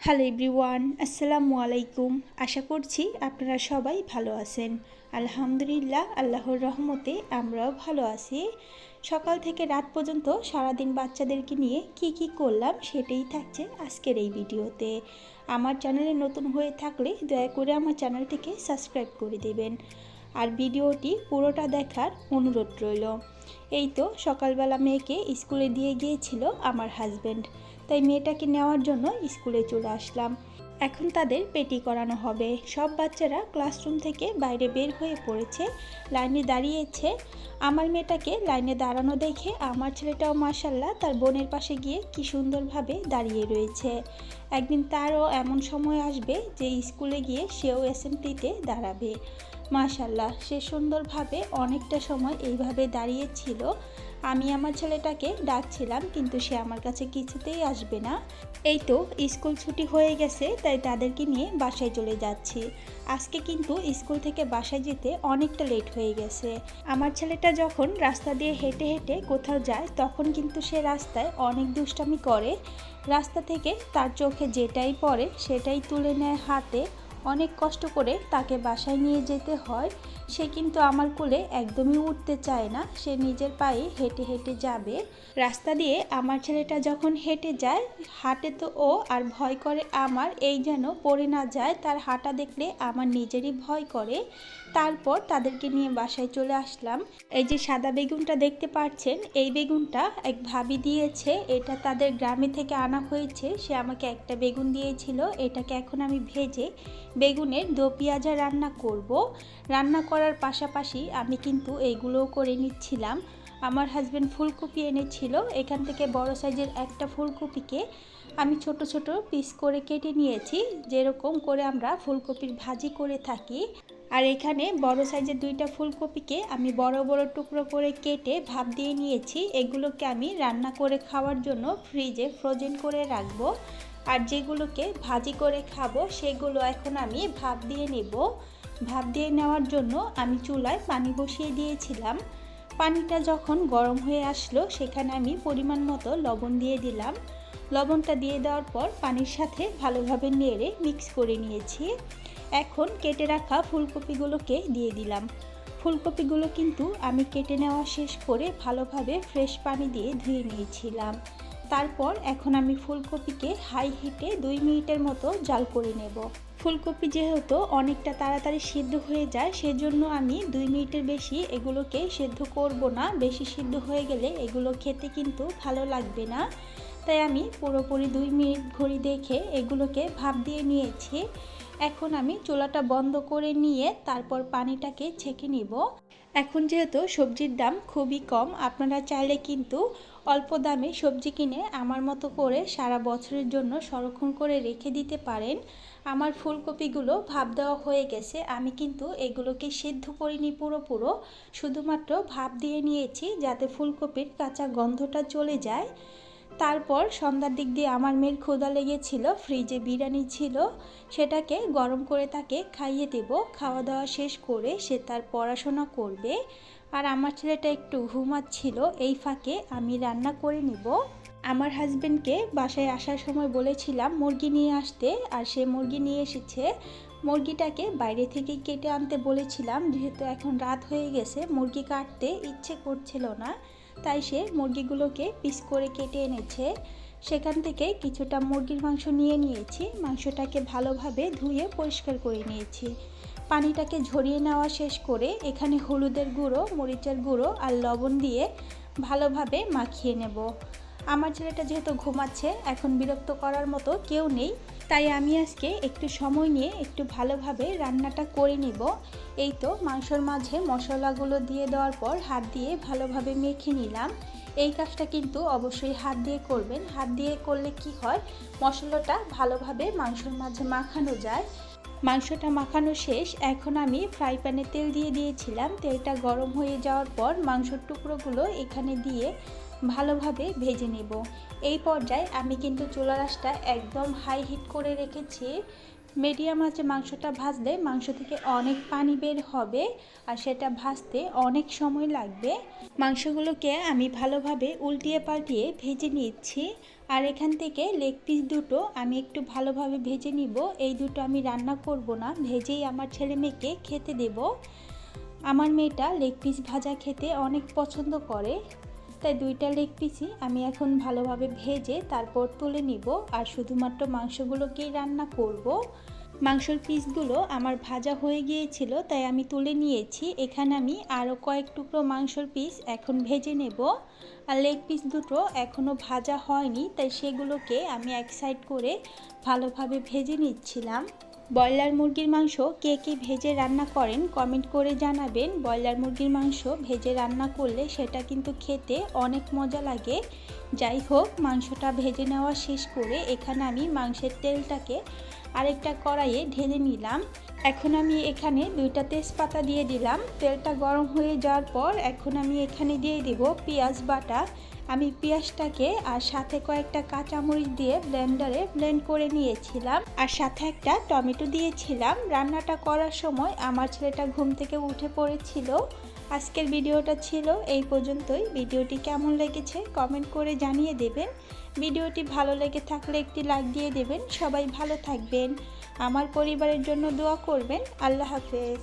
Hello everyone, আসসালামু আলাইকুম। আশা করছি আপনারা সবাই ভালো আছেন। আলহামদুলিল্লাহ, আল্লাহর রহমতে আমরাও ভালো আছি। সকাল থেকে রাত পর্যন্ত সারাদিন বাচ্চাদেরকে নিয়ে কি করলাম সেটাই থাকছে আজকের এই ভিডিওতে। আমার চ্যানেলে নতুন হয়ে থাকলে দয়া করে আমার চ্যানেলটিকে সাবস্ক্রাইব করে দেবেন আর ভিডিওটি পুরোটা দেখার অনুরোধ রইল। এই তো সকালবেলা মেয়েকে স্কুলে দিয়ে গিয়েছিল আমার হাজব্যান্ড, তাই মেয়েটাকে নেওয়ার জন্য স্কুলে চলে আসলাম। এখন তাদের পেটি করানো হবে। সব বাচ্চারা ক্লাসরুম থেকে বাইরে বের হয়ে পড়েছে, লাইনে দাঁড়িয়েছে। আমার মেয়েটাকে লাইনে দাঁড়ানো দেখে আমার ছেলেটাও মাশাল্লাহ তার বোনের পাশে গিয়ে কি সুন্দরভাবে দাঁড়িয়ে রয়েছে। একদিন তারও এমন সময় আসবে যে স্কুলে গিয়ে সেও এসএমটিতে দাঁড়াবে। মাশাল্লাহ, সে সুন্দরভাবে অনেকটা সময় এইভাবে দাঁড়িয়েছিল। আমি আমার ছেলেটাকে ডাকছিলাম কিন্তু সে আমার কাছে কিছুতেই আসবে না। এই তো স্কুল ছুটি হয়ে গেছে, তাই তাদেরকে নিয়ে বাসায় চলে যাচ্ছি। আজকে কিন্তু স্কুল থেকে বাসায় যেতে অনেকটা লেট হয়ে গেছে। আমার ছেলেটা যখন রাস্তা দিয়ে হেঁটে হেঁটে কোথাও যায় তখন কিন্তু সে রাস্তায় অনেক দুষ্টামি করে। রাস্তা থেকে তার চোখে যেটাই পড়ে সেটাই তুলে নেয় হাতে। অনেক কষ্ট করে তাকে বাসায় নিয়ে যেতে হয়। সে কিন্তু আমার কোলে একদমই উঠতে চায় না, সে নিজের পায়ে হেঁটে হেঁটে যাবে। রাস্তা দিয়ে আমার ছেলেটা যখন হেঁটে যায়, হাঁটে তো ও আর ভয় করে আমার, এই যেন পড়ে না যায়। তার হাঁটা দেখলে আমার নিজেরই ভয় করে। তারপর তাদেরকে নিয়ে বাসায় চলে আসলাম। এই যে সাদা বেগুনটা দেখতে পাচ্ছেন, এই বেগুনটা এক ভাবি দিয়েছে। এটা তাদের গ্রামে থেকে আনা হয়েছে। সে আমাকে একটা বেগুন দিয়েছিল। এটাকে এখন আমি ভেজে বেগুনের দো পেঁয়াজা রান্না করব। রান্না করার পাশাপাশি আমি কিন্তু এইগুলোও করে নিচ্ছিলাম। আমার হাজব্যান্ড ফুলকপি এনেছিল, এখান থেকে বড় সাইজের একটা ফুলকপিকে আমি ছোট ছোট পিস করে কেটে নিয়েছি, যেরকম করে আমরা ফুলকপির ভাজি করে থাকি। আর এখানে বড় সাইজের দুইটা ফুলকপিকে আমি বড় বড় টুকরো করে কেটে ভাপ দিয়ে নিয়েছি। এগুলোকে আমি রান্না করে খাওয়ার জন্য ফ্রিজে ফ্রোজেন করে রাখবো। আর যেগুলোকে ভাজি করে খাবো সেগুলো এখন আমি ভাপ দিয়ে নেব। ভাপ দিয়ে নেওয়ার জন্য আমি চুলায় পানি বসিয়ে দিয়েছিলাম। পানিটা যখন গরম হয়ে আসলো সেখানে আমি পরিমাণ মতো লবণ দিয়ে দিলাম। লবণটা দিয়ে দেওয়ার পর পানির সাথে ভালোভাবে নেড়ে মিক্স করে নিয়েছি। এখন কেটে রাখা ফুলকপিগুলোকে দিয়ে দিলাম। ফুলকপিগুলো কিন্তু আমি কেটে নেওয়া শেষ করে ভালোভাবে ফ্রেশ পানি দিয়ে ধুয়ে নিয়েছিলাম। তারপর এখন আমি ফুলকপিকে হাই হিটে 2 মিনিটের মতো জাল করে নেব। ফুলকপি যেহেতু অনেকটা তাড়াতাড়ি সিদ্ধ হয়ে যায়, সেজন্য আমি 2 মিনিটের বেশি এগুলোকে সিদ্ধ করব না। বেশি সিদ্ধ হয়ে গেলে এগুলো খেতে কিন্তু ভালো লাগবে না। তাই আমি পুরোপুরি 2 মিনিট ঘড়ি দেখে এগুলোকে ভাপ দিয়ে নিয়েছি। এখন আমি চুলাটা বন্ধ করে নিয়ে তারপর পানিটাকে ছেঁকে নিব। এখন যেহেতু সবজির দাম খুবই কম, আপনারা চাইলে কিন্তু অল্প দামে সবজি কিনে আমার মতো করে সারা বছরের জন্য সংরক্ষণ করে রেখে দিতে পারেন। আমার ফুলকপিগুলো ভাপ দেওয়া হয়ে গেছে। আমি কিন্তু এগুলোকে সিদ্ধ করিনি পুরো, শুধুমাত্র ভাপ দিয়ে নিয়েছি যাতে ফুলকপির কাঁচা গন্ধটা চলে যায়। তারপর সন্ধ্যার দিক দিয়ে আমার মেয়ের ক্ষুধা লেগেছিল, ফ্রিজে বিরিয়ানি ছিল, সেটাকে গরম করে তাকে খাইয়ে দেব। খাওয়া দাওয়া শেষ করে সে তার পড়াশোনা করবে। আর আমার ছেলেটা একটু ঘুমাচ্ছিল, এই ফাঁকে আমি রান্না করে নিব। আমার হাজবেন্ডকে বাসায় আসার সময় বলেছিলাম মুরগি নিয়ে আসতে, আর সে মুরগি নিয়ে এসেছে। মুরগিটাকে বাইরে থেকে কেটে আনতে বলেছিলাম, যেহেতু এখন রাত হয়ে গেছে মুরগি কাটতে ইচ্ছে করছিল না, তাই সে মুরগিগুলোকে পিস করে কেটে এনেছে। সেখান থেকে কিছুটা মুরগির মাংস নিয়ে নিয়েছি। মাংসটাকে ভালোভাবে ধুয়ে পরিষ্কার করে নিয়েছি। পানিটাকে ঝরিয়ে নেওয়া শেষ করে এখানে হলুদের গুঁড়ো, মরিচের গুঁড়ো আর লবণ দিয়ে ভালোভাবে মাখিয়ে নেব। আমার ছেলেটা যেহেতু ঘুমাচ্ছে, এখন বিরক্ত করার মতো কেউ নেই, তাই আমি আজকে একটু সময় নিয়ে একটু ভালোভাবে রান্নাটা করে নিব। এই তো মাংসর মাঝে মশলাগুলো দিয়ে দেওয়ার পর হাত দিয়ে ভালোভাবে মেখে নিলাম। এই কাজটা কিন্তু অবশ্যই হাত দিয়ে করবেন। হাত দিয়ে করলে কি হয়, মশলাটা ভালোভাবে মাংসর মাঝে মাখানো যায়। মাংসটা মাখানো শেষ। এখন আমি ফ্রাই প্যানে তেল দিয়ে দিয়েছিলাম। তেলটা গরম হয়ে যাওয়ার পর মাংসর টুকরোগুলো এখানে দিয়ে ভালোভাবে ভেজে নেব। এই পর্যায়ে আমি কিন্তু চুলার আঁচটা একদম হাই হিট করে রেখেছি। মিডিয়াম আঁচে মাংসটা ভাজলে মাংস থেকে অনেক পানি বের হবে আর সেটা ভাজতে অনেক সময় লাগবে। মাংসগুলোকে আমি ভালোভাবে উল্টিয়ে পাল্টিয়ে ভেজে নিচ্ছি। আর এখান থেকে লেগ পিস দুটো আমি একটু ভালোভাবে ভেজে নিব। এই দুটো আমি রান্না করব না, ভেজেই আমার ছেলে মেয়েকে খেতে দেব। আমার মেয়েটা লেগ পিস ভাজা খেতে অনেক পছন্দ করে, তাই দুইটা লেগ পিসই আমি এখন ভালোভাবে ভেজে তারপর তুলে নিব আর শুধুমাত্র মাংসগুলোকেই রান্না করব। মাংসর পিসগুলো আমার ভাজা হয়ে গিয়েছিল, তাই আমি তুলে নিয়েছি। এখানে আমি আরও কয়েক টুকরো মাংসর পিস এখন ভেজে নেব। আর লেগ পিস দুটো এখনও ভাজা হয়নি, তাই সেগুলোকে আমি এক সাইড করে ভালোভাবে ভেজে নিচ্ছিলাম। ব্রয়লার মুরগির মাংস কে কে ভেজে রান্না করেন কমেন্ট করে জানাবেন। ব্রয়লার মুরগির মাংস ভেজে রান্না করলে সেটা কিন্তু খেতে অনেক মজা লাগে। যাই হোক, মাংসটা ভেজে নেওয়া শেষ করে এখানে আমি মাংসের তেলটাকে আরেকটা কড়াইয়ে ঢেলে নিলাম। এখন আমি এখানে দুইটা তেজপাতা দিয়ে দিলাম। তেলটা গরম হয়ে যাওয়ার পর এখন আমি এখানে দিয়ে দিব পেঁয়াজ বাটা। আমি পেঁয়াজটাকে আর সাথে কয়েকটা কাঁচামরিচ দিয়ে ব্লেন্ডারে ব্লেন্ড করে নিয়েছিলাম আর সাথে একটা টমেটো দিয়েছিলাম। রান্নাটা করার সময় আমার ছেলেটা ঘুম থেকে উঠে পড়েছিল। আজকের ভিডিওটা ছিল এই পর্যন্তই। ভিডিওটি কেমন লেগেছে কমেন্ট করে জানিয়ে দেবেন। ভিডিওটি ভালো লেগে থাকলে একটি লাইক দিয়ে দেবেন। সবাই ভালো থাকবেন, আমার পরিবারের জন্য দোয়া করবেন। আল্লাহ হাফেজ।